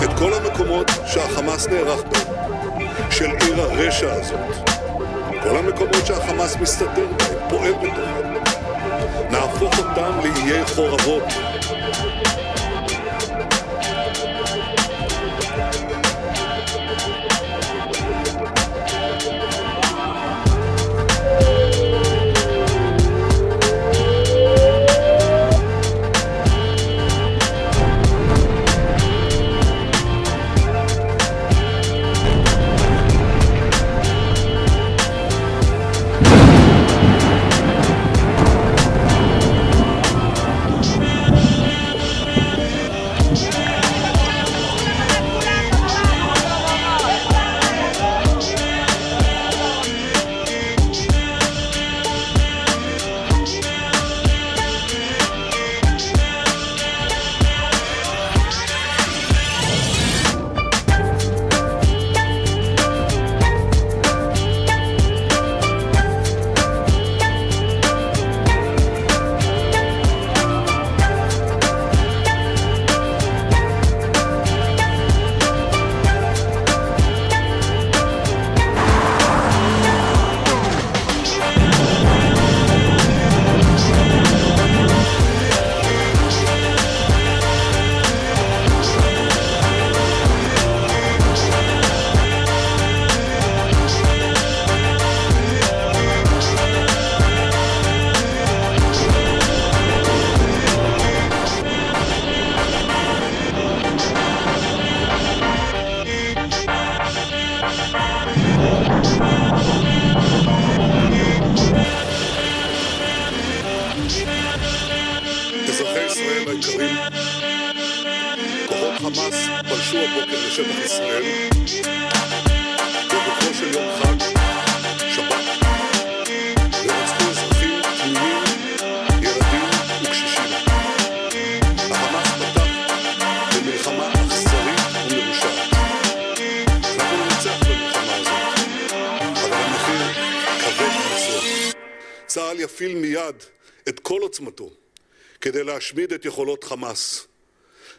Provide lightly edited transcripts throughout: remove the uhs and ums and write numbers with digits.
את כל המקומות שהחמאס נערך בהם, של עיר הרשע הזאת, כל המקומות שהחמאס מסתתר בהם, פועל בתוכם, נהפוך אותם לאיי חורבות. אזרחי ישראל היקרים, כוחות חמאס פלשו הבוקר לשטח ישראל בבוקרו של יום חג, שבת, ורצחו אזרחים תמימים, ילדים וקשישים. החמאס פתח במלחמה אכזרית ומרושעת. אנחנו ננצח במלחמה הזאת, אבל המחיר כבד מנשוא. צה"ל יפעיל מיד את כל עוצמתו כדי להשמיד את יכולות חמאס.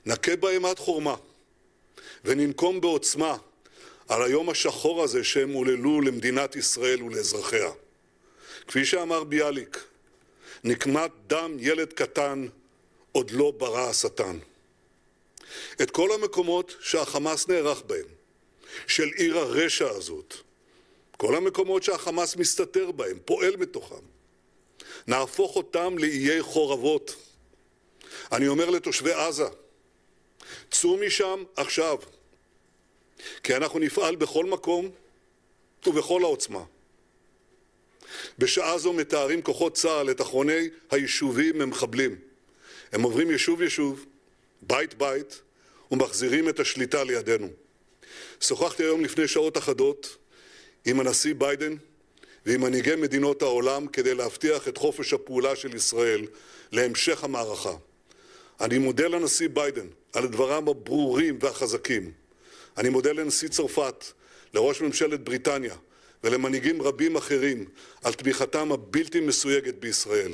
נכה בהם עד חורמה וננקום בעוצמה על היום השחור הזה שהם הוללו למדינת ישראל ולאזרחיה. כפי שאמר ביאליק, נקמת דם ילד קטן עוד לא ברא השטן. את כל המקומות שהחמאס נערך בהם, של עיר הרשע הזאת, כל המקומות שהחמאס מסתתר בהם, פועל בתוכם, נהפוך אותם לאיי חורבות. אני אומר לתושבי עזה, צאו משם עכשיו, כי אנחנו נפעל בכל מקום ובכל העוצמה. בשעה זו מתארים כוחות צה"ל את אחרוני היישובים המחבלים. הם עוברים יישוב יישוב, בית בית, ומחזירים את השליטה לידינו. שוחחתי היום לפני שעות אחדות עם הנשיא ביידן ועם מנהיגי מדינות העולם כדי להבטיח את חופש הפעולה של ישראל להמשך המערכה. אני מודה לנשיא ביידן על דבריו הברורים והחזקים. אני מודה לנשיא צרפת, לראש ממשלת בריטניה ולמנהיגים רבים אחרים על תמיכתם הבלתי מסויגת בישראל.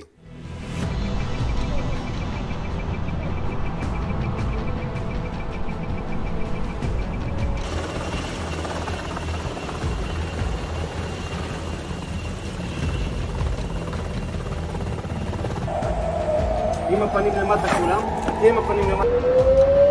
עם הפנים למטה כולם, עם הפנים למטה.